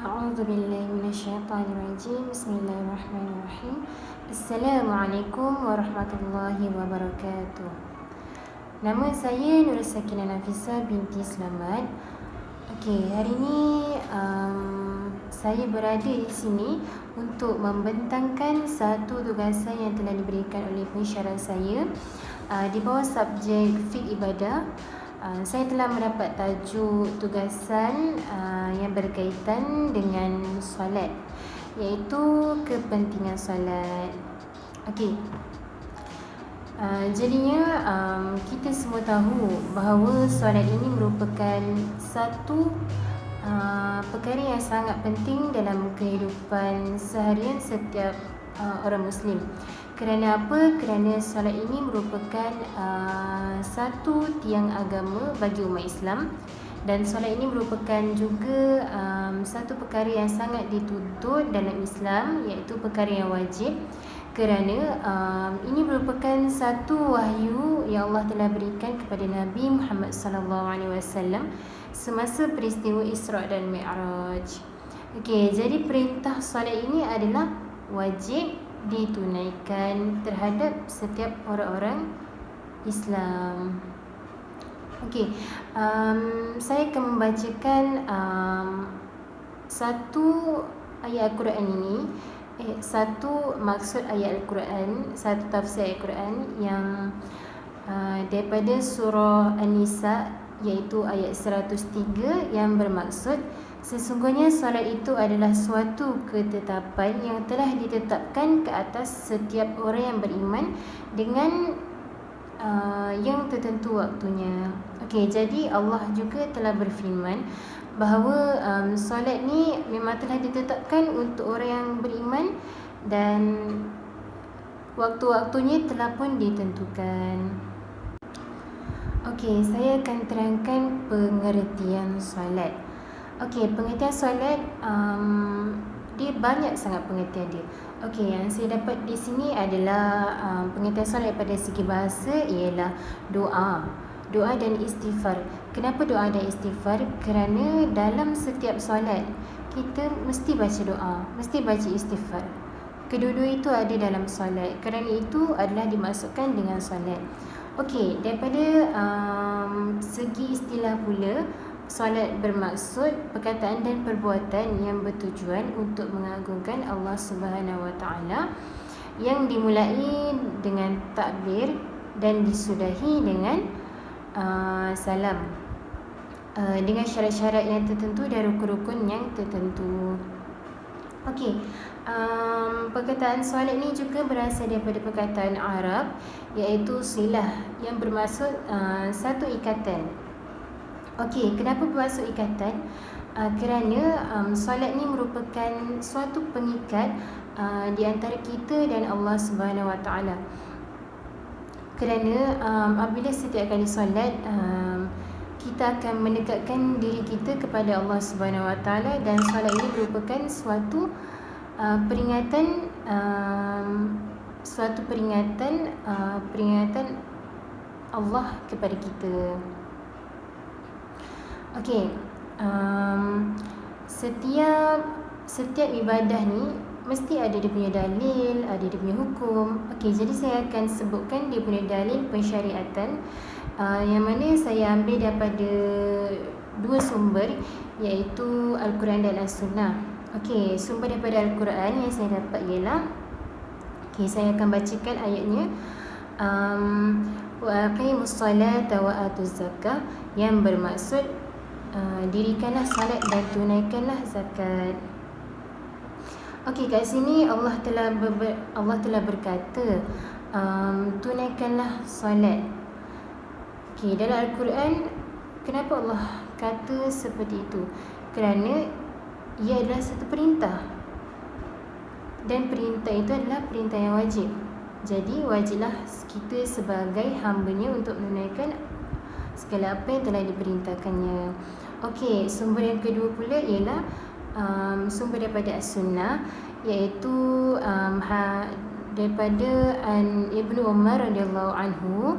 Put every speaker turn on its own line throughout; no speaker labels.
أعوذ بالله من الشيطان الرجيم. بسم الله الرحمن الرحيم. Assalamualaikum warahmatullahi wabarakatuh. Nama saya Nur Sakinah Nafisa binti Selamat. Okey, hari ini saya berada di sini untuk membentangkan satu tugasan yang telah diberikan oleh pensyarah saya di bawah subjek fiqh ibadah. Saya telah mendapat tajuk tugasan yang berkaitan dengan solat, iaitu kepentingan solat. Okey. Jadinya kita semua tahu bahawa solat ini merupakan satu perkara yang sangat penting dalam kehidupan seharian setiap orang Muslim. Kerana apa? Kerana solat ini merupakan satu tiang agama bagi umat Islam, dan solat ini merupakan juga satu perkara yang sangat dituntut dalam Islam, iaitu perkara yang wajib. Kerana ini merupakan satu wahyu yang Allah telah berikan kepada Nabi Muhammad SAW semasa peristiwa Isra' dan Mi'raj. Okey, jadi perintah solat ini adalah wajib ditunaikan terhadap setiap orang-orang Islam. Okey, saya akan membacakan satu ayat Al-Quran ini, satu maksud ayat Al-Quran, satu tafsir ayat Al-Quran yang daripada surah An-Nisa, iaitu ayat 103, yang bermaksud sesungguhnya solat itu adalah suatu ketetapan yang telah ditetapkan ke atas setiap orang yang beriman dengan yang tertentu waktunya. Okey, jadi Allah juga telah berfirman bahawa solat ni memang telah ditetapkan untuk orang yang beriman dan waktu-waktunya telah pun ditentukan. Okey, saya akan terangkan pengertian solat. Okey, pengertian solat dia banyak sangat pengertian dia. Okey, yang saya dapat di sini adalah pengertian solat pada segi bahasa ialah doa dan istighfar. Kenapa doa dan istighfar? Kerana dalam setiap solat kita mesti baca doa, mesti baca istighfar. Kedua-dua itu ada dalam solat. Kerana itu adalah dimasukkan dengan solat. Okey, daripada segi istilah pula, solat bermaksud perkataan dan perbuatan yang bertujuan untuk mengagungkan Allah Subhanahu Wa Taala, yang dimulai dengan takbir dan disudahi dengan salam, dengan syarat-syarat yang tertentu dan rukun-rukun yang tertentu. Okey, perkataan solat ni juga berasal daripada perkataan Arab, iaitu silah, yang bermaksud satu ikatan. Okey, kenapa bermaksud ikatan? Kerana solat ni merupakan suatu pengikat di antara kita dan Allah Subhanahu Wa Taala. Kerana apabila setiap kali solat kita akan mendekatkan diri kita kepada Allah Subhanahu Wa Taala, dan solat ini merupakan suatu peringatan Allah kepada kita. Okey, setiap ibadah ni mesti ada dia punya dalil, ada dia punya hukum. Okey, jadi saya akan sebutkan dia punya dalil pensyariatan yang mana saya ambil daripada dua sumber, iaitu Al-Quran dan As-Sunnah. Okey, sumber daripada Al-Quran yang saya dapat ialah, okey, saya akan bacakan ayatnya. Wa aqimus salata wa atuz zakah, yang bermaksud dirikanlah salat dan tunaikanlah zakat. Okey, kat sini Allah telah berkata tunaikanlah solat. Okey, dalam Al-Quran kenapa Allah kata seperti itu? Kerana ia adalah satu perintah, dan perintah itu adalah perintah yang wajib. Jadi wajiblah kita sebagai hamba-Nya untuk menunaikan segala apa yang telah diperintahkannya. Okey, sumber yang kedua pula ialah sumber daripada As-Sunnah, iaitu daripada Ibnu Umar radhiyallahu anhu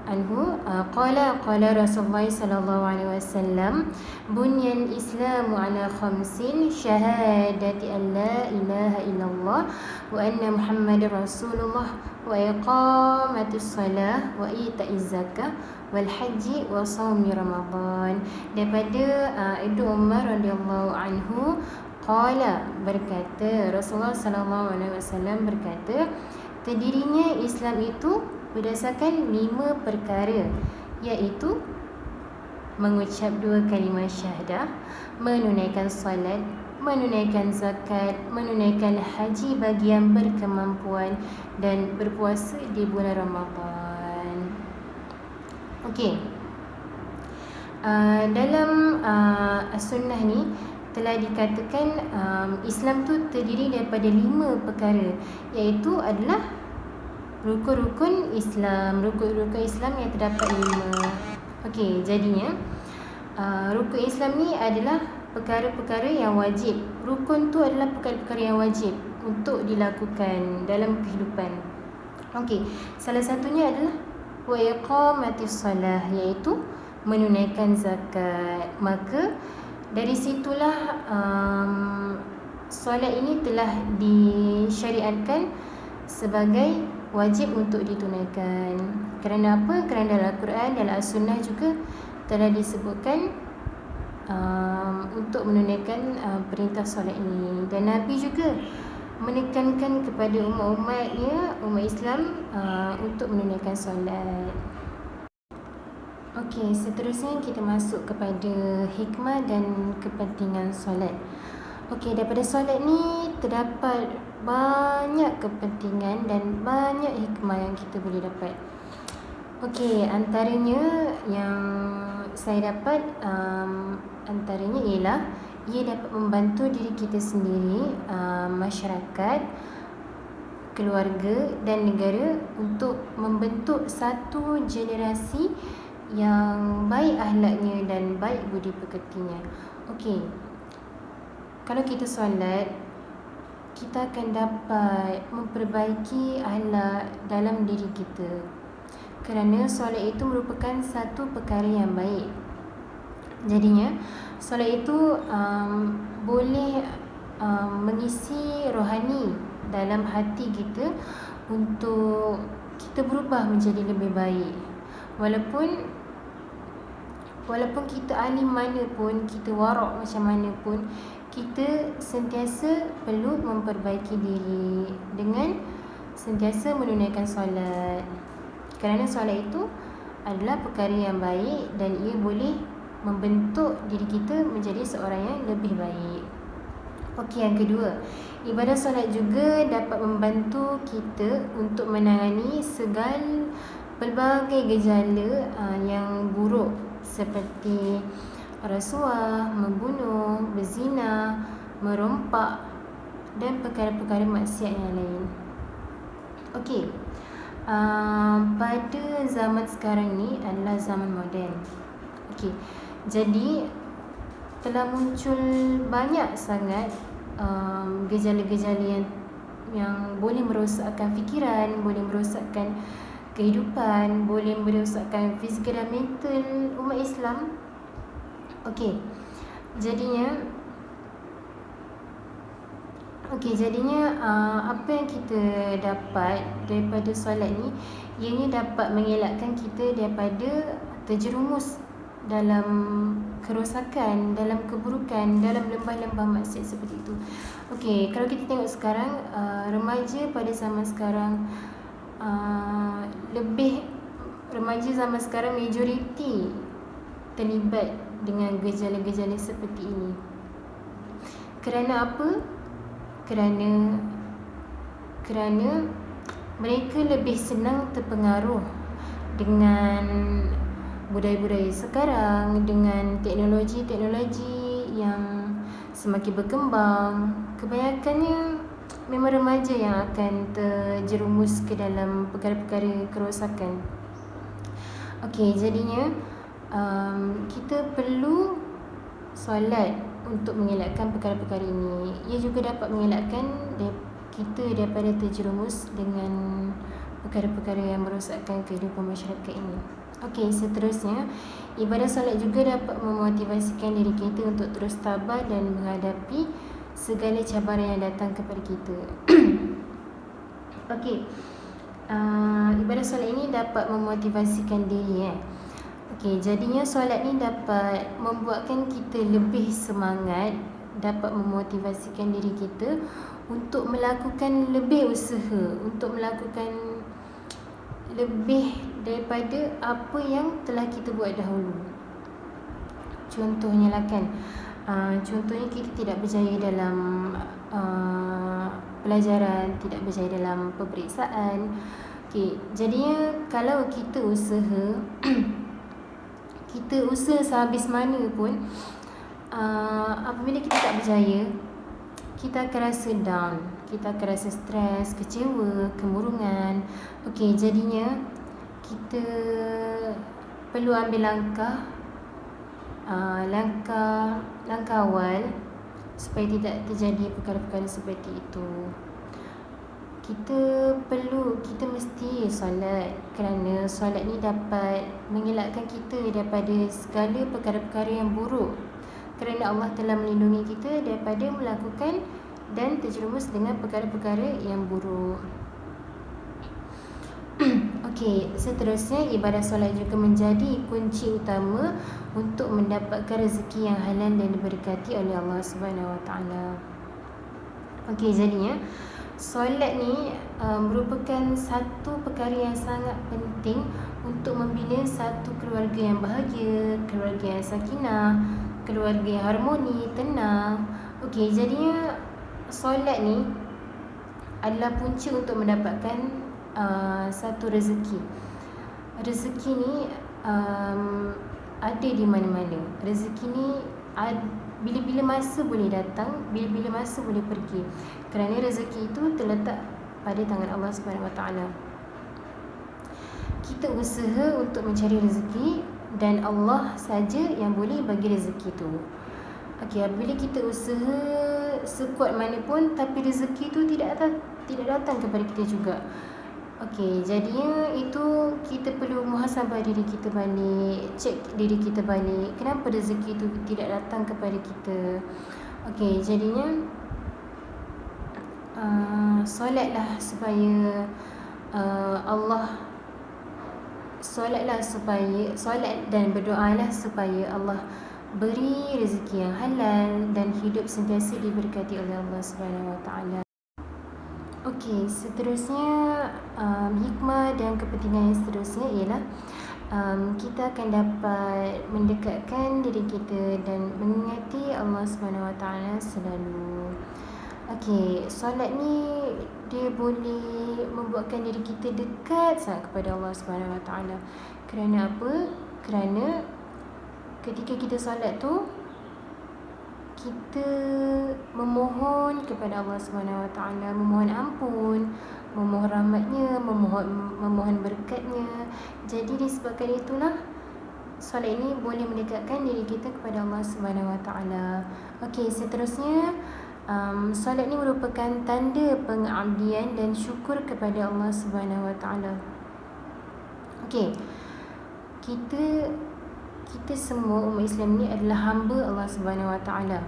anhu qala Rasulullah sallallahu alaihi wasallam bunyal islamu ala khamsin syahadati an la ilaha illallah wa anna muhammadar rasulullah wa iqamatis salah wa ita'iz zakah wal haji wa shaumi ramadan. Daripada Ibnu Umar radhiyallahu anhu qala, berkata Rasulullah sallallahu alaihi wasallam berkata, terdirinya Islam itu berdasarkan 5 perkara, iaitu mengucap 2 kalimah syahadah, menunaikan solat, menunaikan zakat, menunaikan haji bagi yang berkemampuan, dan berpuasa di bulan Ramadan. Okey. Dalam sunnah ni telah dikatakan Islam tu terdiri daripada 5 perkara, iaitu adalah rukun-rukun Islam. Rukun-rukun Islam yang terdapat 5. Okey, jadinya rukun Islam ni adalah perkara-perkara yang wajib. Rukun tu adalah perkara-perkara yang wajib untuk dilakukan dalam kehidupan. Okey, salah satunya adalah wa iqamatis salah, iaitu menunaikan zakat. Maka dari situlah solat ini telah disyariatkan sebagai wajib untuk ditunaikan. Kerana apa? Kerana dalam Al-Quran, dalam As-Sunnah juga telah disebutkan untuk menunaikan perintah solat ini. Dan Nabi juga menekankan kepada umat-umatnya, umat Islam untuk menunaikan solat. Okey, seterusnya kita masuk kepada hikmah dan kepentingan solat. Okey, daripada solat ni terdapat banyak kepentingan dan banyak hikmah yang kita boleh dapat. Okey, antaranya yang saya dapat antaranya ialah ia dapat membantu diri kita sendiri, masyarakat, keluarga dan negara untuk membentuk satu generasi yang baik akhlaknya dan baik budi pekertinya. Okey, kalau kita solat, kita akan dapat memperbaiki akhlak dalam diri kita. Kerana solat itu merupakan satu perkara yang baik. Jadinya solat itu boleh mengisi rohani dalam hati kita untuk kita berubah menjadi lebih baik. Walaupun kita alim mana pun, kita warak macam mana pun, kita sentiasa perlu memperbaiki diri dengan sentiasa menunaikan solat. Kerana solat itu adalah perkara yang baik dan ia boleh membentuk diri kita menjadi seorang yang lebih baik. Okey, yang kedua, ibadah solat juga dapat membantu kita untuk menangani segala pelbagai gejala yang buruk seperti rasuah, membunuh, berzina, merompak dan perkara-perkara maksiat yang lain. Okey, pada zaman sekarang ni adalah zaman moden. Okey, jadi telah muncul banyak sangat gejala-gejala yang boleh merosakkan fikiran, boleh merosakkan kehidupan, boleh merosakkan fizikal dan mental umat Islam. Okey, jadinya apa yang kita dapat daripada solat ni, ianya dapat mengelakkan kita daripada terjerumus dalam kerosakan, dalam keburukan, dalam lembah-lembah maksiat seperti itu. Okey, kalau kita tengok sekarang, remaja pada zaman sekarang, remaja zaman sekarang majoriti terlibat dengan gejala-gejala seperti ini. Kerana apa? Kerana mereka lebih senang terpengaruh dengan budaya-budaya sekarang, dengan teknologi-teknologi yang semakin berkembang. Kebanyakannya memang remaja yang akan terjerumus ke dalam perkara-perkara kerosakan. Okey, jadinya kita perlu solat untuk mengelakkan perkara-perkara ini. Ia juga dapat mengelakkan kita daripada terjerumus dengan perkara-perkara yang merosakkan kehidupan masyarakat ini. Okey, seterusnya, ibadah solat juga dapat memotivasikan diri kita untuk terus tabah dan menghadapi segala cabaran yang datang kepada kita. Okey, ibadah solat ini dapat memotivasikan diri. Okey, jadinya solat ni dapat membuatkan kita lebih semangat, dapat memotivasikan diri kita untuk melakukan lebih usaha, untuk melakukan lebih daripada apa yang telah kita buat dahulu. Contohnya lah kan, contohnya kita tidak berjaya dalam pelajaran, tidak berjaya dalam peperiksaan. Okey, jadinya kalau kita usaha kita usaha sehabis mana pun, apabila kita tak berjaya, kita akan rasa down, kita akan rasa stres, kecewa, kemurungan. Okey, jadinya kita perlu ambil langkah awal supaya tidak terjadi perkara-perkara seperti itu. Kita mesti solat, kerana solat ni dapat mengelakkan kita daripada segala perkara-perkara yang buruk, kerana Allah telah melindungi kita daripada melakukan dan terjerumus dengan perkara-perkara yang buruk. Okey, seterusnya, ibadah solat juga menjadi kunci utama untuk mendapatkan rezeki yang halal dan diberkati oleh Allah Subhanahu Wa Taala. Okey, jadinya solat ni merupakan satu perkara yang sangat penting untuk membina satu keluarga yang bahagia, keluarga yang sakinah, keluarga yang harmoni, tenang. Okey, jadinya solat ni adalah punca untuk mendapatkan satu rezeki. Rezeki ni ada di mana-mana. Rezeki ni bila-bila masa boleh datang, bila-bila masa boleh pergi, kerana rezeki itu terletak pada tangan Allah Subhanahu Wa Taala. Kita usaha untuk mencari rezeki dan Allah saja yang boleh bagi rezeki itu. Okey, apabila kita usaha sekuat mana pun tapi rezeki itu tidak datang kepada kita juga. Okey, jadinya itu kita perlu muhasabah diri kita balik, cek diri kita balik, kenapa rezeki itu tidak datang kepada kita. Okey, jadinya solatlah supaya solat dan berdoalah supaya Allah beri rezeki yang halal dan hidup sentiasa diberkati oleh Allah Subhanahu Wa Taala. Okey, seterusnya hikmah dan kepentingan yang seterusnya ialah kita akan dapat mendekatkan diri kita dan mengingati Allah Subhanahu Wa Taala selalu. Okey, solat ni dia boleh membuatkan diri kita dekat sangat kepada Allah Subhanahu Wa Taala. Kerana apa? Kerana ketika kita solat tu, kita memohon kepada Allah Subhanahu Wa Taala, memohon ampun, memohon rahmatnya, memohon berkatnya. Jadi disebabkan itulah solat ini boleh mendekatkan diri kita kepada Allah Subhanahu Wa Taala. Okey, seterusnya solat ini merupakan tanda pengabdian dan syukur kepada Allah Subhanahu Wa Taala. Okey, kita semua umat Islam ni adalah hamba Allah Subhanahu Wa Taala.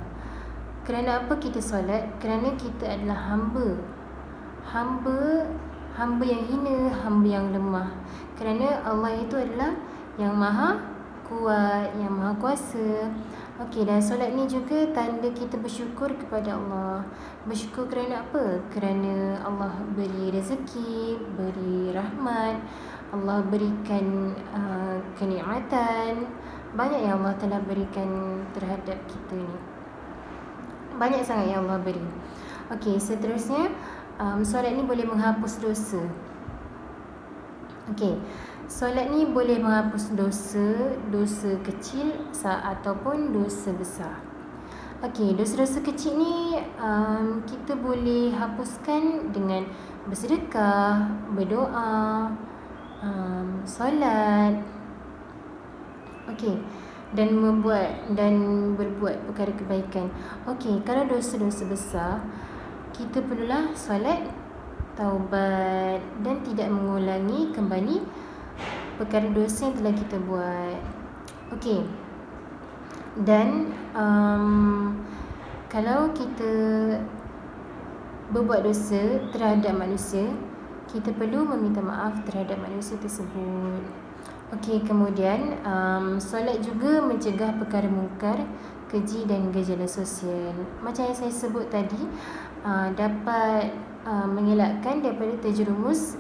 Kerana apa kita solat? Kerana kita adalah hamba yang hina, hamba yang lemah. Kerana Allah itu adalah yang maha kuat, yang maha kuasa. Okey, dan solat ni juga tanda kita bersyukur kepada Allah. Bersyukur kerana apa? Kerana Allah beri rezeki, beri rahmat, Allah berikan kenikmatan. Banyak yang Allah telah berikan terhadap kita ni. Banyak sangat yang Allah beri. Okey, seterusnya solat ni boleh menghapus dosa. Okey, solat ni boleh menghapus dosa kecil ataupun dosa besar. Okey, dosa-dosa kecil ni kita boleh hapuskan dengan bersedekah, berdoa, solat. Okey, dan berbuat perkara kebaikan. Okey, kalau dosa-dosa besar, kita perlulah solat taubat dan tidak mengulangi kembali perkara dosa yang telah kita buat. Okey. Dan kalau kita berbuat dosa terhadap manusia, kita perlu meminta maaf terhadap manusia tersebut. Okey, kemudian solat juga mencegah perkara mungkar, keji dan gejala sosial. Macam yang saya sebut tadi, dapat mengelakkan daripada terjerumus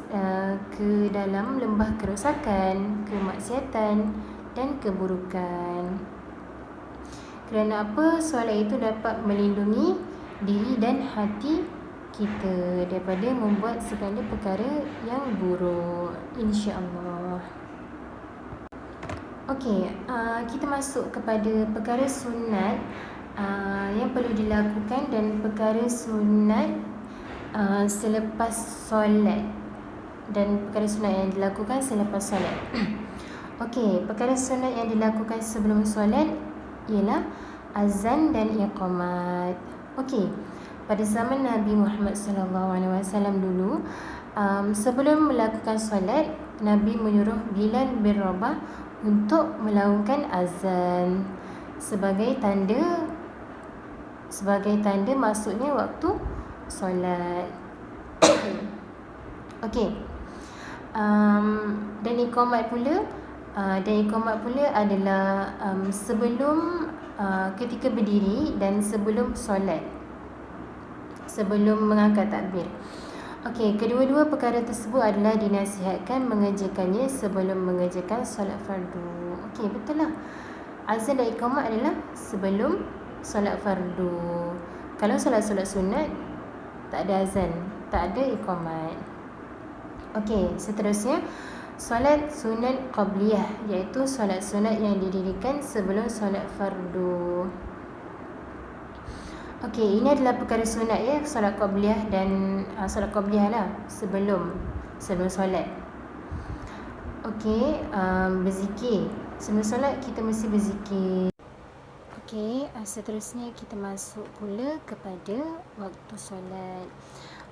ke dalam lembah kerosakan, kemaksiatan dan keburukan. Kerana apa? Solat itu dapat melindungi diri dan hati kita daripada membuat segala perkara yang buruk, insya-Allah. Okey, kita masuk kepada perkara sunat yang perlu dilakukan dan perkara sunat selepas solat, dan perkara sunat yang dilakukan selepas solat. Okey, perkara sunat yang dilakukan sebelum solat ialah azan dan iqamat. Okey, pada zaman Nabi Muhammad SAW dulu, sebelum melakukan solat, Nabi menyuruh Bilal bin Rabah untuk melaungkan azan sebagai tanda maksudnya waktu solat. Okey. Dan iqamat pula adalah sebelum ketika berdiri dan sebelum solat, sebelum mengangkat takbir. Okey, kedua-dua perkara tersebut adalah dinasihatkan mengerjakannya sebelum mengerjakan solat fardu. Okey, betul lah. Azan dan iqamat adalah sebelum solat fardu. Kalau solat-solat sunat tak ada azan, tak ada iqamat. Okey, seterusnya solat sunat qabliyah, iaitu solat sunat yang didirikan sebelum solat fardu. Okey, ini adalah perkara sunat ya, solat qabliyah dan solat qabliyah lah sebelum solat. Okey, berzikir. Sebelum solat kita mesti berzikir. Okey, seterusnya kita masuk pula kepada waktu solat.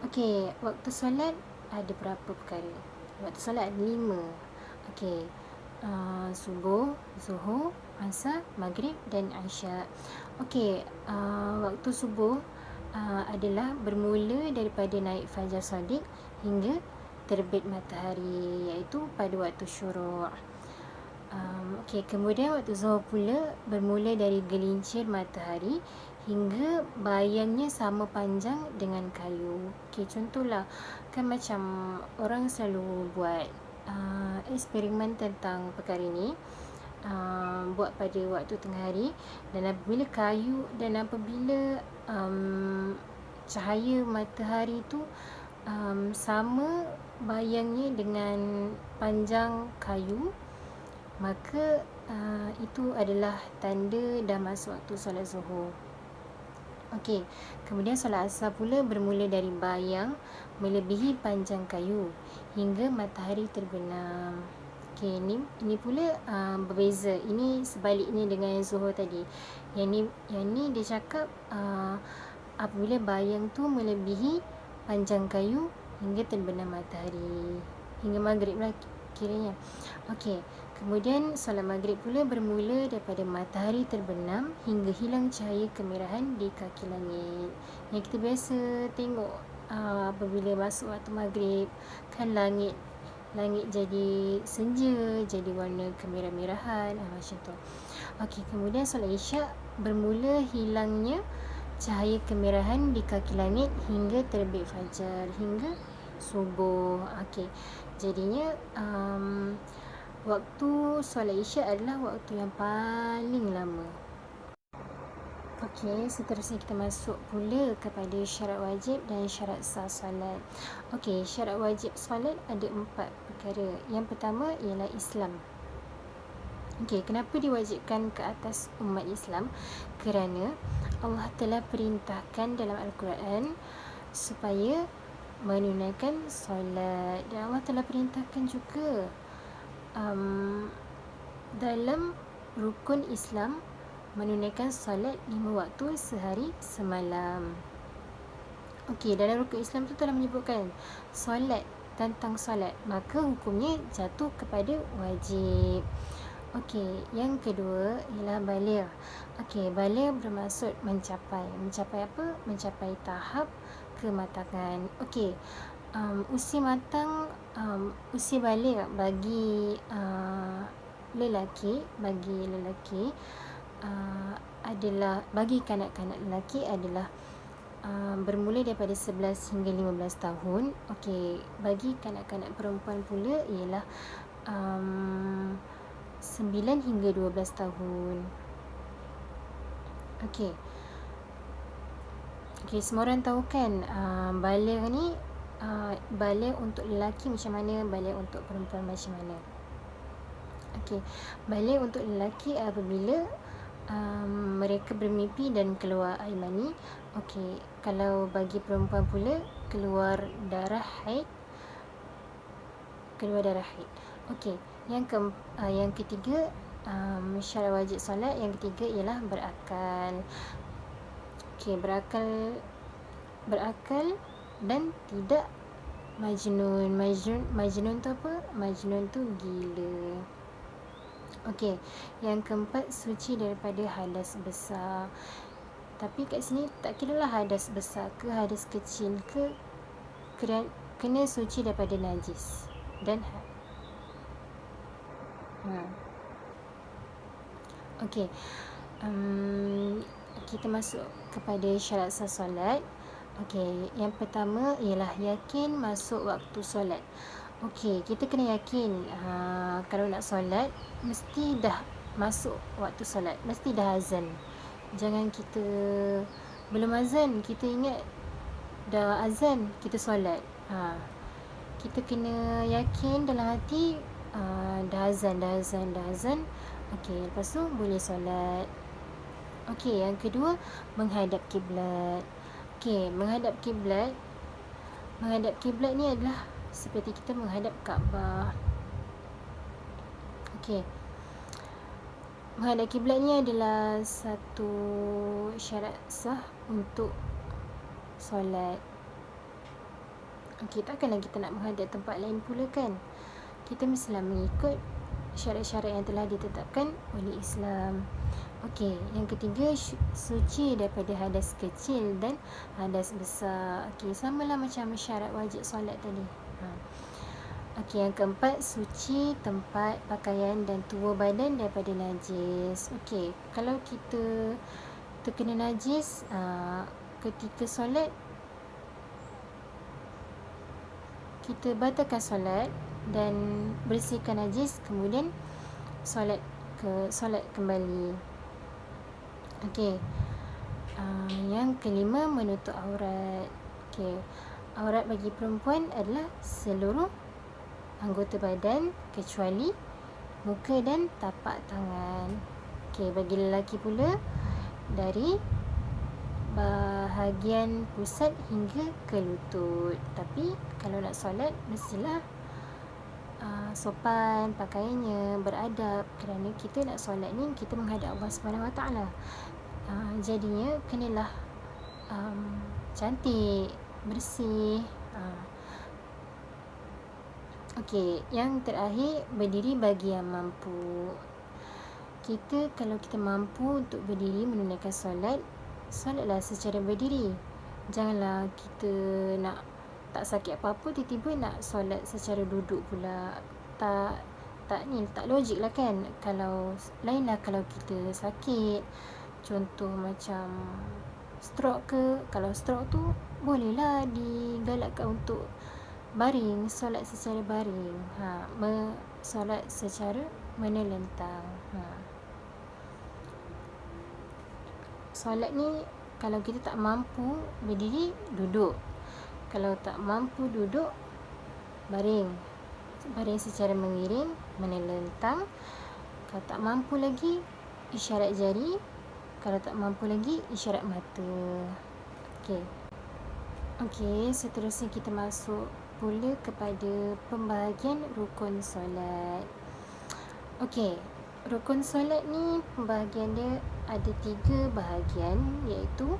Okey, waktu solat ada berapa perkara? Waktu solat ada 5. Okey, subuh, zuhur, asar, maghrib dan isyak. Okey, waktu subuh adalah bermula daripada naik fajar shadiq hingga terbit matahari, iaitu pada waktu syuruk. Okey, kemudian waktu zuhur pula bermula dari gelincir matahari hingga bayangnya sama panjang dengan kayu. Okey, contohlah kan macam orang selalu buat eksperimen tentang perkara ini, buat pada waktu tengah hari, dan apabila cahaya matahari tu sama bayangnya dengan panjang kayu, maka itu adalah tanda dah masuk waktu solat zuhur. Okey, kemudian solat asar pula bermula dari bayang melebihi panjang kayu hingga matahari terbenam. Okey, ini pula berbeza. Ini sebaliknya dengan yang zuhur tadi. Yang ni dia cakap apabila bayang tu melebihi panjang kayu hingga terbenam matahari, hingga maghrib lah kiranya. Okey, kemudian solat maghrib pula bermula daripada matahari terbenam hingga hilang cahaya kemerahan di kaki langit. Yang kita biasa tengok apabila masuk waktu maghrib, kan langit jadi senja, jadi warna kemerah-merahan, macam tu. Okey, kemudian solat isyak bermula hilangnya cahaya kemerahan di kaki langit hingga terbit fajar, hingga subuh. Okey, jadinya waktu solat isyak adalah waktu yang paling lama. Okey, seterusnya kita masuk pula kepada syarat wajib dan syarat sah solat. Okey, syarat wajib solat ada 4 perkara. Yang pertama ialah Islam. Okey, kenapa diwajibkan ke atas umat Islam? Kerana Allah telah perintahkan dalam Al-Quran supaya menunaikan solat, dan Allah telah perintahkan juga dalam rukun Islam menunaikan solat 5 waktu sehari semalam. Okey, dalam rukun Islam tu telah menyebutkan solat, tentang solat, maka hukumnya jatuh kepada wajib. Okey, yang kedua ialah baligh. Okey, baligh bermaksud mencapai. Mencapai apa? Mencapai tahap kematangan. Okey, usia matang, usia baligh bagi lelaki, adalah, bagi kanak-kanak lelaki adalah bermula daripada 11 hingga 15 tahun. Okey, bagi kanak-kanak perempuan pula ialah 9 hingga 12 tahun. Okey. Okey, semua orang tahu kan baligh ni, baligh untuk lelaki macam mana, baligh untuk perempuan macam mana. Okey, baligh untuk lelaki apabila mereka bermimpi dan keluar air mani. Okey, kalau bagi perempuan pula keluar darah haid. Okey, yang ketiga, syarat wajib solat yang ketiga ialah berakal. Okey, berakal dan tidak majnun. Majnun tu apa? Majnun tu gila. Okey, yang keempat, suci daripada hadas besar. Tapi kat sini tak kira lah hadas besar ke hadas kecil ke, kena suci daripada najis dan Okey, kita masuk kepada syarat sah solat. Okey, yang pertama ialah yakin masuk waktu solat. Okey, kita kena yakin kalau nak solat mesti dah masuk waktu solat, mesti dah azan. Jangan kita belum azan kita ingat dah azan kita solat. Kita kena yakin dalam hati dah azan. Okey, lepas tu boleh solat. Okey, yang kedua, menghadap kiblat. Okey, menghadap kiblat ni adalah seperti kita menghadap Kaabah. Okey, menghadap kiblat ni adalah satu syarat sah untuk solat. Okey, takkanlah kita nak menghadap tempat lain pula kan? Kita mestilah mengikut syarat-syarat yang telah ditetapkan oleh Islam. Okey, yang ketiga, suci daripada hadas kecil dan hadas besar. Okey, samalah macam syarat wajib solat tadi. Okey, yang keempat, suci tempat, pakaian dan tubuh badan daripada najis. Okey, kalau kita terkena najis ketika solat, kita batalkan solat dan bersihkan najis, kemudian solat kembali. Okey, yang kelima, menutup aurat. Okey, aurat bagi perempuan adalah seluruh anggota badan kecuali muka dan tapak tangan. Okey, bagi lelaki pula dari bahagian pusat hingga ke lutut. Tapi kalau nak solat mestilah sopan pakaiannya, beradab, kerana kita nak solat ni kita menghadap Allah Subhanahu Wa Taala. Jadinya kenalah cantik, bersih. Okey, yang terakhir, berdiri bagi yang mampu. Kalau kita mampu untuk berdiri menunaikan solatlah secara berdiri. Janganlah kita nak tak sakit apa-apa tiba-tiba nak solat secara duduk pula. Tak logik lah kan. Lainlah kalau kita sakit, contoh macam stroke ke. Kalau stroke tu bolehlah digalakkan untuk baring, solat secara baring, solat secara menelentang. Solat ni kalau kita tak mampu berdiri, duduk. Kalau tak mampu duduk, baring secara mengiring, menelentang. Kalau tak mampu lagi, isyarat jari. Kalau tak mampu lagi, isyarat mata. Okey, seterusnya kita masuk pula kepada pembahagian rukun solat. Okey, rukun solat ni pembahagian dia ada 3 bahagian, iaitu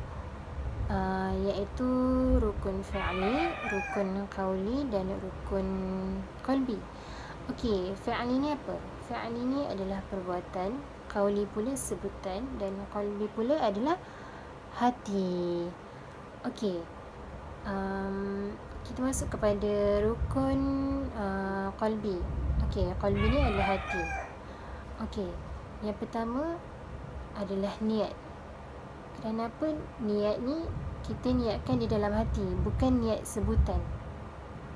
iaitu rukun fi'li, rukun qauli dan rukun qalbi. Okey, fi'li ni apa? Fi'li ni adalah perbuatan, qauli pula sebutan dan qalbi pula adalah hati. Okey. Kita masuk kepada rukun qalbi. Okey, qalbi ni adalah hati. Okey, yang pertama adalah niat. Kenapa niat ni kita niatkan di dalam hati, bukan niat sebutan.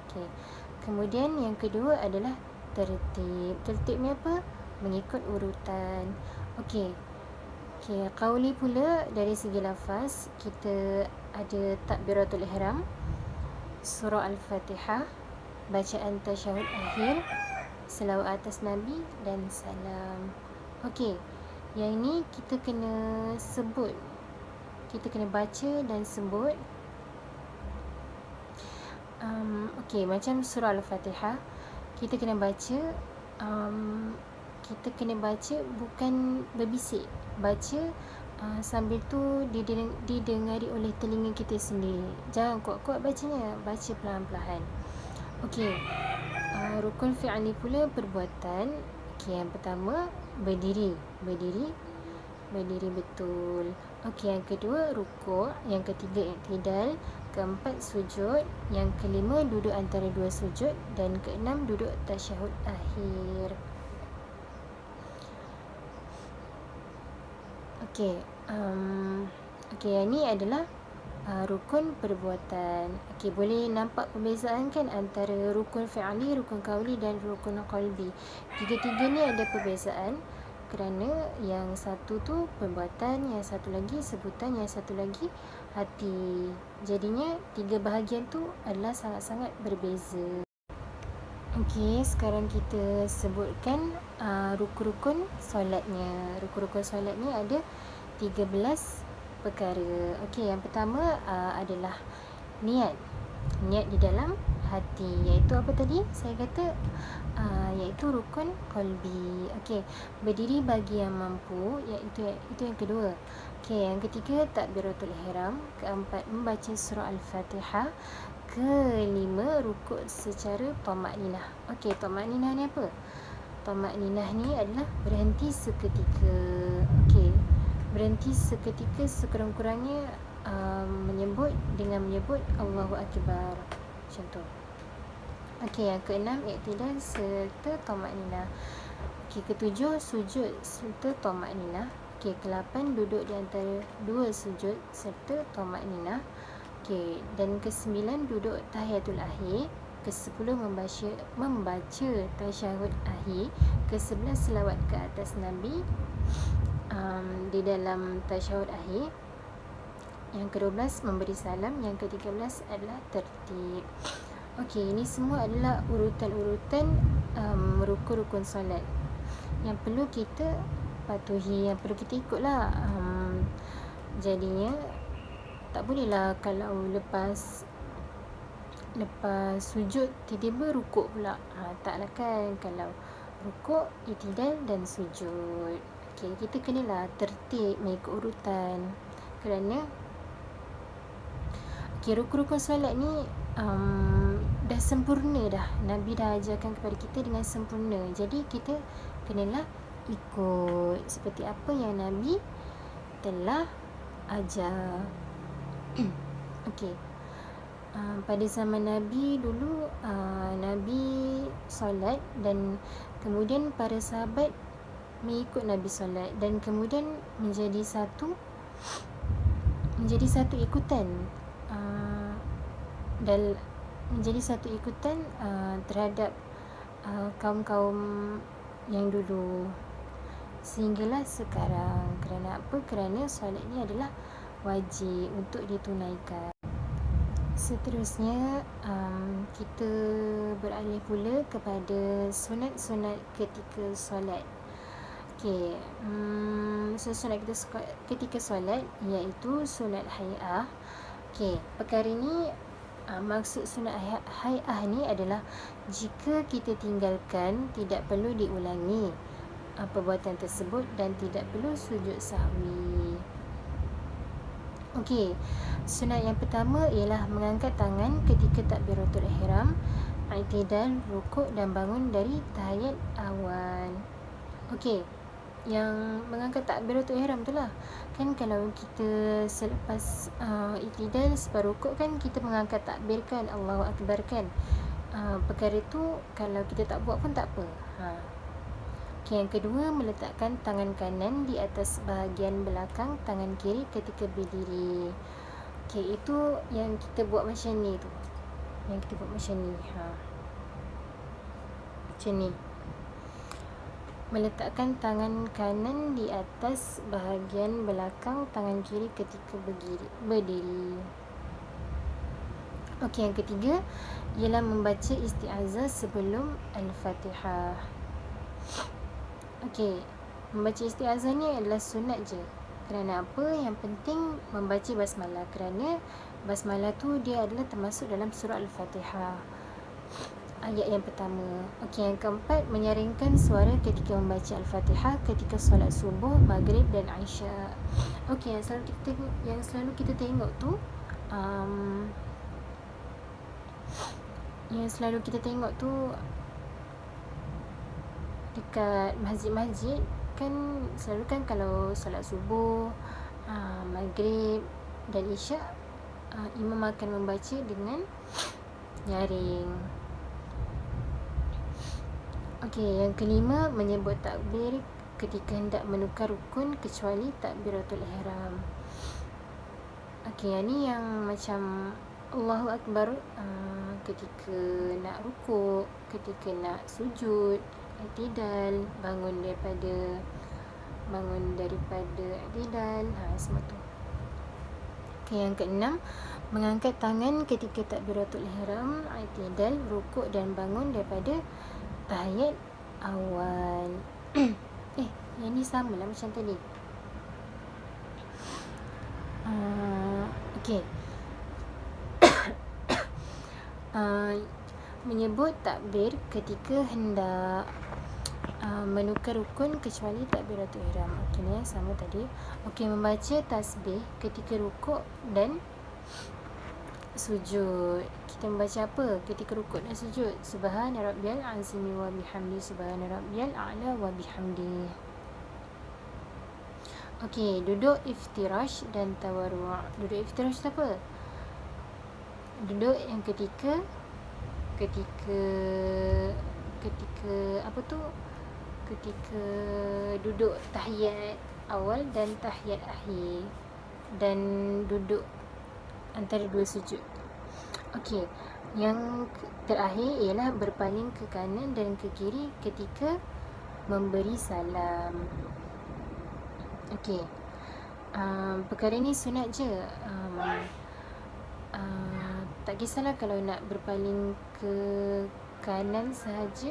Okey. Kemudian yang kedua adalah tertib. Tertib ni apa? Mengikut urutan. Okey. Okey, qauli pula dari segi lafaz kita ada takbiratul ihram, surah al-Fatihah, bacaan tasyahud akhir, selawat atas Nabi dan salam. Okey, yang ni kita kena sebut. Kita kena baca dan sebut. Okey, macam surah al-Fatihah kita kena baca, kita kena baca bukan berbisik. Baca sambil tu didengari oleh telinga kita sendiri. Jangan kuat-kuat bacanya, baca pelan-pelan. Okey, rukun fi'li pula perbuatan. Okey, yang pertama berdiri betul. Okey, yang kedua rukuk, yang ketiga i'tidal, keempat sujud, yang kelima duduk antara dua sujud dan keenam duduk tasyahud akhir. Okey, yang ni adalah rukun perbuatan. Okey, boleh nampak perbezaan kan antara rukun fi'li, rukun qauli dan rukun qalbi. Tiga-tiga ni ada perbezaan kerana yang satu tu perbuatan, yang satu lagi sebutan, yang satu lagi hati. Jadinya tiga bahagian tu adalah sangat-sangat berbeza. Okey, sekarang kita sebutkan rukun-rukun solatnya. Rukun-rukun solat ni ada 13 perkara. Okey, yang pertama adalah niat. Niat di dalam hati, iaitu apa tadi? Saya kata iaitu rukun qalbi. Okey, berdiri bagi yang mampu, iaitu yang kedua. Okey, yang ketiga takbiratul ihram, keempat membaca surah al-Fatihah, kelima rukuk secara tamakninah. Okey, tamakninah ni apa? Tamakninah ni adalah berhenti seketika. Okey, berhenti seketika sekurang-kurangnya menyebut Allahu Akbar. Macam tu. Okey, yang keenam i'tidal serta tamakninah. Okey, ketujuh sujud serta tamakninah. Okey, ke-8 duduk di antara dua sujud serta tamakninah. Okey, dan ke-9 duduk tahiyatul akhir, ke-10 membaca tasyahud akhir, ke-11 selawat ke atas Nabi di dalam tasyahud akhir, yang ke-12 memberi salam, yang ke-13 adalah tertib. Okey, ini semua adalah urutan-urutan rukun-rukun solat yang perlu kita patuhi, yang perlu kita ikutlah. Jadinya tak bolehlah kalau lepas sujud tiba-tiba rukuk pula. Taklah kan, kalau rukuk, i'tidal dan sujud. Okey, kita kenalah tertib mengikut urutan. Kerana rukun-rukun solat ni dah sempurna dah. Nabi dah ajarkan kepada kita dengan sempurna. Jadi kita kenalah ikut seperti apa yang Nabi telah ajar. Okey. Pada zaman Nabi dulu, Nabi solat dan kemudian para sahabat mengikut Nabi solat dan kemudian menjadi satu ikutan dan menjadi satu ikutan terhadap kaum-kaum yang dulu sehinggalah sekarang. Kerana apa? Kerana solat ni adalah wajib untuk ditunaikan. Seterusnya kita beralih pula kepada sunat-sunat ketika solat. Okey, sunat ketika solat iaitu sunat hai'ah. Okey, perkara ni maksud sunat hai'ah ni adalah jika kita tinggalkan tidak perlu diulangi perbuatan tersebut dan tidak perlu sujud sahwi. Okey, sunat yang pertama ialah mengangkat tangan ketika takbiratul ihram, i'tidal, rukuk dan bangun dari tahiyat awal. Okey, yang mengangkat takbiratul ihram tu lah. Kan kalau kita selepas i'tidal, selepas rukuk kan kita mengangkat takbir kan, Allahu Akbar kan. Perkara tu kalau kita tak buat pun tak apa. Okay, yang kedua, meletakkan tangan kanan di atas bahagian belakang tangan kiri ketika berdiri. Okay, itu yang kita buat macam ni tu. Yang kita buat macam ni. Macam ni. Meletakkan tangan kanan di atas bahagian belakang tangan kiri ketika berdiri. Okey, yang ketiga ialah membaca isti'azah sebelum Al-Fatihah. Okey, membaca isti'azah ni adalah sunat je. Kerana apa? Yang penting membaca basmalah, kerana basmalah tu dia adalah termasuk dalam surah Al-Fatihah, ayat yang pertama. Okey, yang keempat, menyaringkan suara ketika membaca Al-Fatihah ketika solat subuh, maghrib dan isyak. Okey, yang selalu kita tengok tu dekat masjid-masjid kan, selalu kan kalau solat subuh, maghrib dan isyak, imam akan membaca dengan nyaring. Okey, yang kelima, menyebut takbir ketika hendak menukar rukun kecuali takbiratul ihram. Okey, yang ni yang macam Allahu Akbar ketika nak rukuk, ketika nak sujud, i'tidal, bangun daripada i'tidal, semua tu. Okay, yang keenam, mengangkat tangan ketika takbiratul ihram, i'tidal, rukuk dan bangun daripada tahiyat awal. Yang ni samalah macam tadi. Okey. Menyebut takbir ketika hendak menukar rukun kecuali takbiratul ihram. Okey, ni sama tadi. Okey, membaca tasbih ketika rukuk dan sujud. Kita membaca apa ketika rukuk dan sujud? Subhana rabbiyal azimi wa bihamdi, subhana rabbiyal a'la wa bihamdi. Okey, duduk iftirash dan tawarru'. Duduk iftirash tu apa? Duduk yang ketika apa tu? Ketika duduk tahiyat awal dan tahiyat akhir, dan duduk antara dua sujud. Okey, yang terakhir ialah berpaling ke kanan dan ke kiri ketika memberi salam. Okey, perkara ni sunat je. Tak kisahlah kalau nak berpaling ke kanan sahaja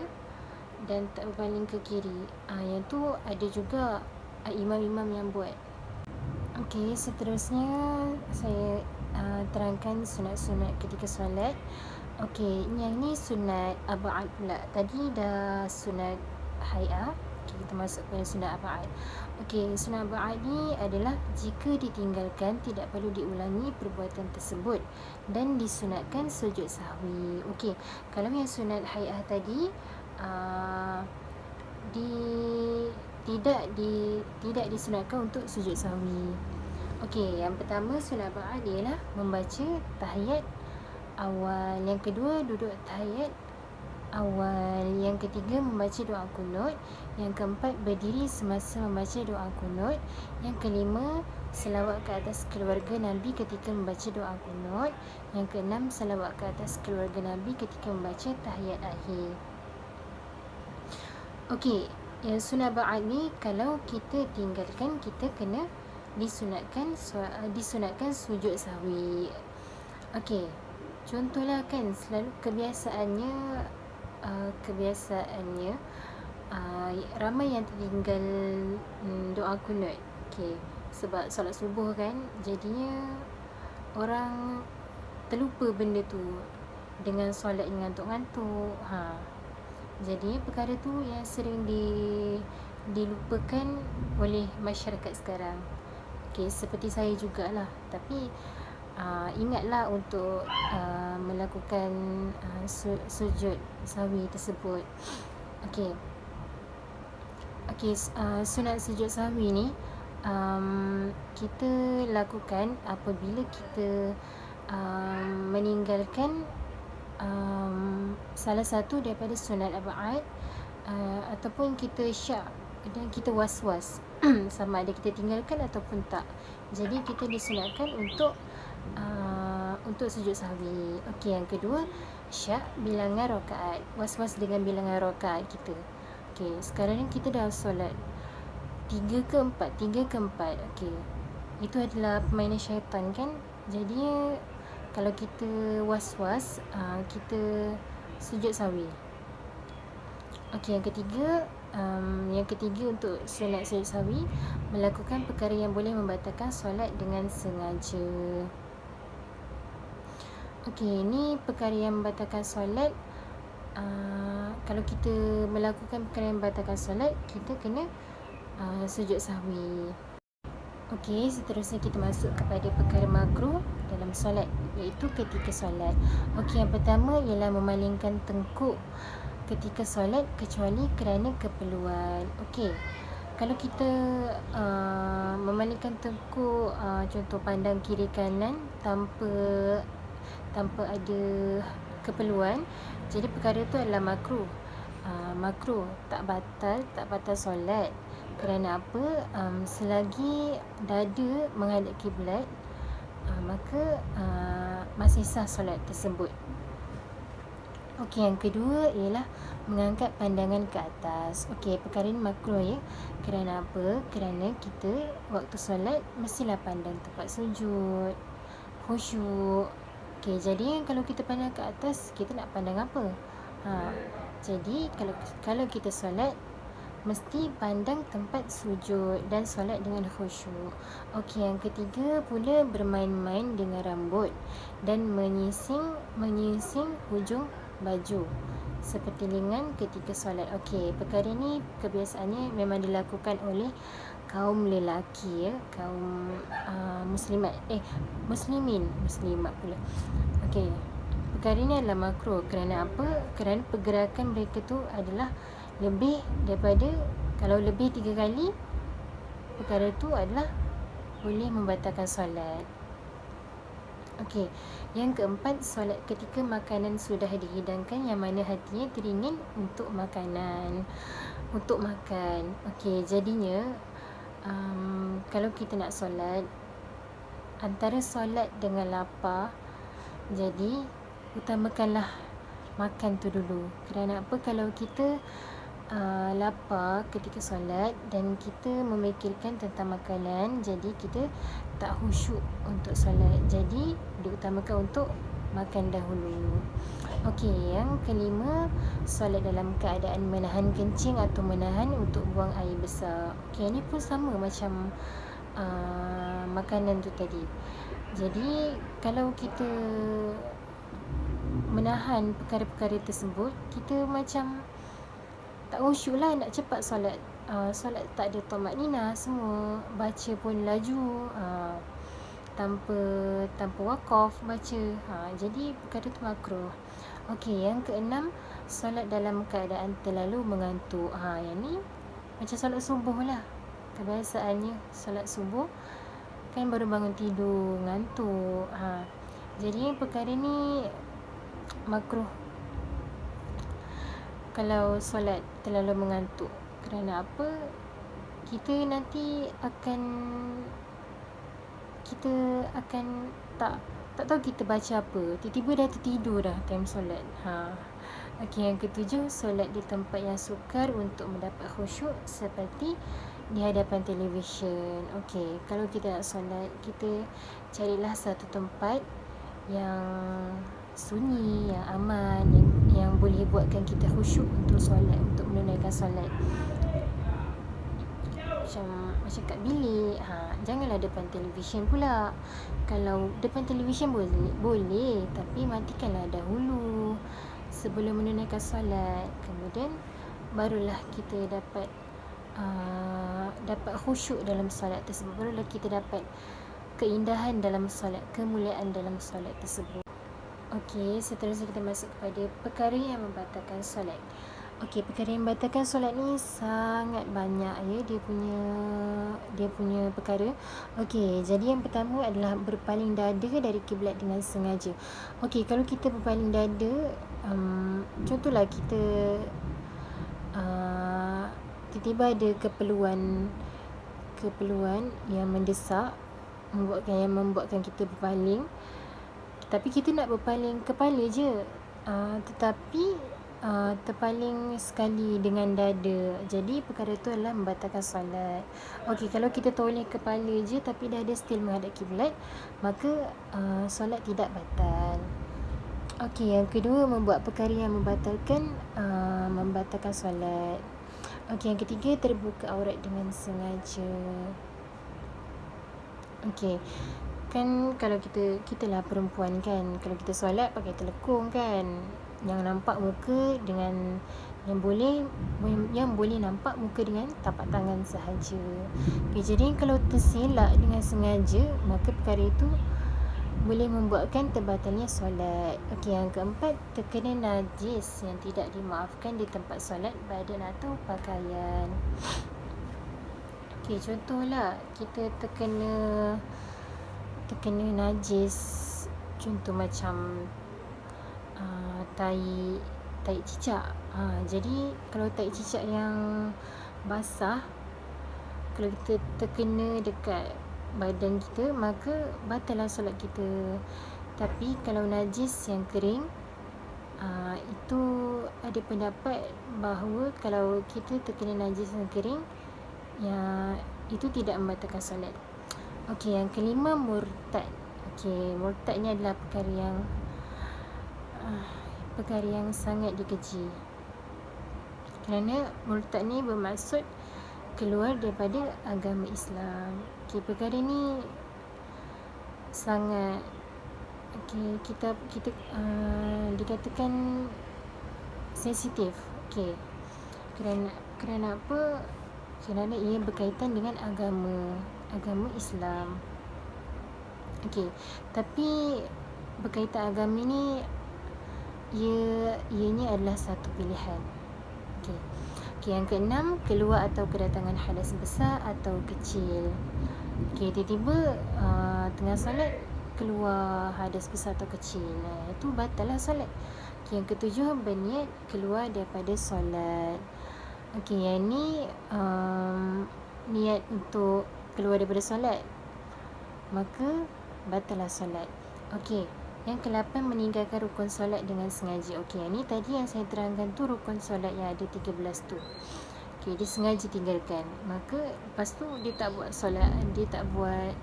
dan tak berpaling ke kiri. Yang tu ada juga imam-imam yang buat. Okey, seterusnya saya terangkan sunat-sunat ketika solat. Okey, yang ni sunat ab'ad pula. Tadi dah sunat hay'ah. Okay, kita masuk pada sunat ab'ad. Okey, sunat ab'ad ni adalah jika ditinggalkan tidak perlu diulangi perbuatan tersebut dan disunatkan sujud sahwi. Okey, kalau yang sunat hay'ah tadi tidak disunatkan untuk sujud sahwi. Okey, yang pertama sunat ab'ad ialah membaca tahiyat awal. Yang kedua, duduk tahiyat awal. Yang ketiga, membaca doa kunut. Yang keempat, berdiri semasa membaca doa kunut. Yang kelima, selawat ke atas keluarga Nabi ketika membaca doa kunut. Yang keenam, selawat ke atas keluarga Nabi ketika membaca tahiyat akhir. Okey, yang sunat ba'ad ni kalau kita tinggalkan, kita kena disunatkan sujud sahwi. Okey, contohlah kan, selalu kebiasaannya ramai yang tertinggal doa kunut. Okey, sebab solat subuh kan, jadinya orang terlupa benda tu dengan solat yang ngantuk-ngantuk. Jadi perkara tu yang sering dilupakan oleh masyarakat sekarang. Okey, seperti saya jugalah. Tapi ingatlah untuk melakukan sujud sahwi tersebut. Okey. Okey, sunat sujud sahwi ni kita lakukan apabila kita meninggalkan salah satu daripada sunat ab'ad, ataupun kita syak dan kita was-was sama ada kita tinggalkan ataupun tak. Jadi kita disunatkan untuk sujud sahwi. Okey, yang kedua, syak bilangan rakaat, was-was dengan bilangan rakaat kita. Okey, sekarang ni kita dah solat 3 ke 4. Okey, itu adalah permainan syaitan kan. Jadi kalau kita was-was, kita sujud sahwi. Okey, yang ketiga untuk solat sujud sahwi, melakukan perkara yang boleh membatalkan solat dengan sengaja. Okey, ini perkara yang membatalkan solat. Kalau kita melakukan perkara yang membatalkan solat, kita kena sujud sahwi. Okey, seterusnya kita masuk kepada perkara makruh dalam solat, iaitu ketika solat. Okey, yang pertama ialah memalingkan tengkuk ketika solat kecuali kerana keperluan. Okey, kalau kita memalingkan tengkuk, contoh pandang kiri kanan tanpa ada keperluan, jadi perkara itu adalah makruh. Makruh, tak batal solat. Kerana apa? Selagi dada menghadap kiblat, maka masih sah solat tersebut. Okey, yang kedua ialah mengangkat pandangan ke atas. Okey, perkara ini makruh ya. Kerana apa? Kerana kita waktu solat mestilah pandang tempat sujud, khusyuk. Okey, jadi kalau kita pandang ke atas, kita nak pandang apa? Jadi kalau kita solat, mesti pandang tempat sujud dan solat dengan khusyuk. Okey, yang ketiga pula bermain-main dengan rambut dan menyising hujung baju seperti lengan ketika solat. Okey, perkara ni kebiasaannya memang dilakukan oleh kaum lelaki ya, kaum muslimat muslimat pula. Okey, perkara ni adalah makruh. Kerana apa? Kerana pergerakan mereka tu adalah lebih daripada, kalau lebih 3 kali, perkara itu adalah boleh membatalkan solat. Okey, yang keempat, solat ketika makanan sudah dihidangkan, yang mana hatinya teringin untuk makan. Okey, jadinya kalau kita nak solat, antara solat dengan lapar, jadi utamakanlah makan tu dulu. Kerana apa? Kalau kita lapar ketika solat dan kita memikirkan tentang makanan, jadi kita tak khusyuk untuk solat. Jadi diutamakan untuk makan dahulu. Okey, yang kelima, solat dalam keadaan menahan kencing atau menahan untuk buang air besar. Okey, ini pun sama macam makanan tu tadi. Jadi kalau kita menahan perkara-perkara tersebut, kita macam tak khusyuk lah, nak cepat solat. Solat tak ada tamakninah, semua baca pun laju, tanpa wakaf baca. Jadi perkara tu makruh. Okey, yang keenam, solat dalam keadaan terlalu mengantuk. Yang ni macam solat subuh lah. Kebiasaannya solat subuh kan baru bangun tidur, ngantuk. Jadi perkara ni makruh kalau solat terlalu mengantuk. Kerana apa? Kita nanti akan tak tahu kita baca apa, tiba-tiba dah tertidur dah time solat. Okey, yang ketujuh, solat di tempat yang sukar untuk mendapat khusyuk seperti di hadapan televisyen. Okey, kalau kita nak solat, kita carilah satu tempat yang sunyi, yang aman, yang boleh buatkan kita khusyuk untuk solat, untuk menunaikan solat. Macam kat bilik. Janganlah depan televisyen pula. Kalau depan televisyen boleh, tapi matikanlah dahulu sebelum menunaikan solat. Kemudian barulah kita dapat dapat khusyuk dalam solat tersebut, barulah kita dapat keindahan dalam solat, kemuliaan dalam solat tersebut. Okey, seterusnya kita masuk kepada perkara yang membatalkan solat. Okey, perkara yang membatalkan solat ni sangat banyak ya, dia punya perkara. Okey, jadi yang pertama adalah berpaling dada dari kiblat dengan sengaja. Okey, kalau kita berpaling dada, contohlah kita tiba-tiba ada keperluan yang mendesak, membuatkan kita berpaling, tapi kita nak berpaling kepala je, tetapi terpaling sekali dengan dada. Jadi perkara tu adalah membatalkan solat. Okey, kalau kita toleh kepala je tapi dada still menghadap kiblat, maka solat tidak batal. Okey, yang kedua, membuat perkara yang membatalkan solat. Okey, yang ketiga, terbuka aurat dengan sengaja. Okey, kan kalau kita lah perempuan kan, kalau kita solat pakai telekung kan, yang nampak muka dengan yang boleh nampak muka dengan tapak tangan sahaja. Okay, jadi kalau tersilap dengan sengaja, maka perkara itu boleh membuatkan terbatalnya solat. Okey, yang keempat, terkena najis yang tidak dimaafkan di tempat solat, badan atau pakaian. Okey, contohlah kita terkena najis, contoh macam tai cicak. Jadi kalau tai cicak yang basah, kalau kita terkena dekat badan kita, maka batallah solat kita. Tapi kalau najis yang kering, itu ada pendapat bahawa kalau kita terkena najis yang kering, itu tidak membatalkan solat. Okey, yang kelima, murtad. Okey, murtad ni adalah perkara yang sangat dikeji, kerana murtad ni bermaksud keluar daripada agama Islam. Okey, perkara ni sangat kita dikatakan sensitif. Okey, kerana apa? Kerana ia berkaitan dengan agama Islam. Okey, tapi berkaitan agama ni ianya adalah satu pilihan. Okey, yang keenam, keluar atau kedatangan hadas besar atau kecil. Okey, tiba-tiba tengah solat keluar hadas besar atau kecil, itu batallah solat. Okey, yang ketujuh, berniat keluar daripada solat. Okey, yang ni niat untuk keluar daripada solat, maka batallah solat. Okey, yang ke-8, meninggalkan rukun solat dengan sengaja. Okey, yang ni tadi yang saya terangkan tu rukun solat yang ada 13 tu. Okey, dia sengaja tinggalkan, maka lepas tu dia tak buat solat, dia tak buat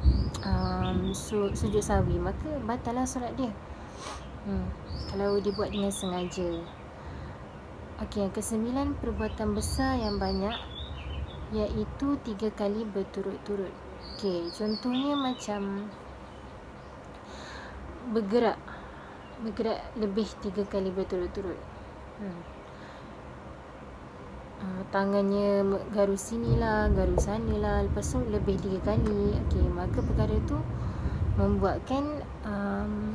sujud sahwi, maka batallah solat dia. Kalau dia buat dengan sengaja. Okey, yang ke-9, perbuatan besar yang banyak, iaitu 3 kali berturut-turut. Okey, contohnya macam bergerak lebih 3 kali berturut-turut. Tangannya garu sinilah, garu sanalah, lepas tu lebih 3 kali. Okey, maka perkara tu membuatkan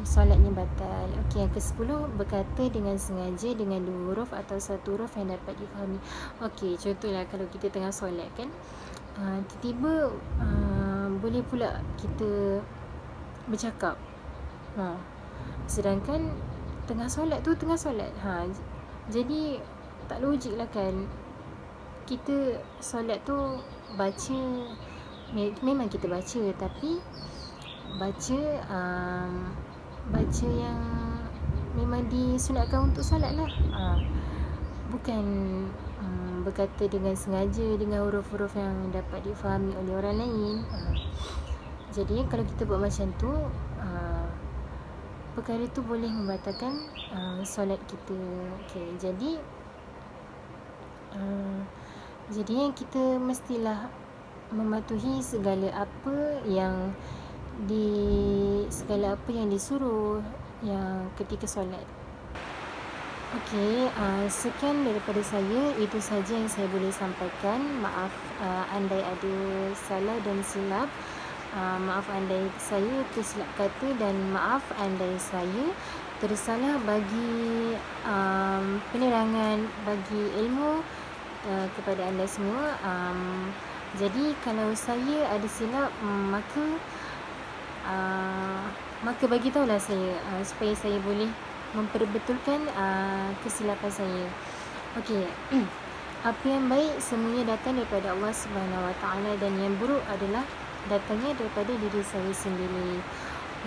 solatnya batal. Okey, yang ke-10, berkata dengan sengaja dengan 2 huruf atau 1 huruf yang dapat difahami. Okey, contohlah kalau kita tengah solat kan, tiba-tiba boleh pula kita bercakap, sedangkan tengah solat. Jadi tak logik lah kan. Kita solat tu baca, memang kita baca, tapi baca yang memang disunatkan untuk solat lah, bukan berkata dengan sengaja dengan huruf-huruf yang dapat difahami oleh orang lain. Jadi kalau kita buat macam tu, perkara tu boleh membatalkan solat kita. Okey, jadi yang kita mestilah mematuhi segala apa yang disuruh yang ketika solat. Okey, sekian daripada saya. Itu saja yang saya boleh sampaikan. Maaf andai ada salah dan silap. Maaf andai saya tersilap kata dan maaf andai saya tersalah bagi penerangan, bagi ilmu kepada anda semua. Jadi kalau saya ada silap, maka bagi tahulah saya supaya saya boleh memperbetulkan kesilapan saya. Okey. Apa yang baik semuanya datang daripada Allah Subhanahu Wa Taala dan yang buruk adalah datangnya daripada diri saya sendiri.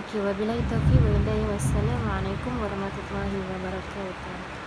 Okey, wabillahi taufiq wa hidayah. Wassalamualaikum warahmatullahi wabarakatuh.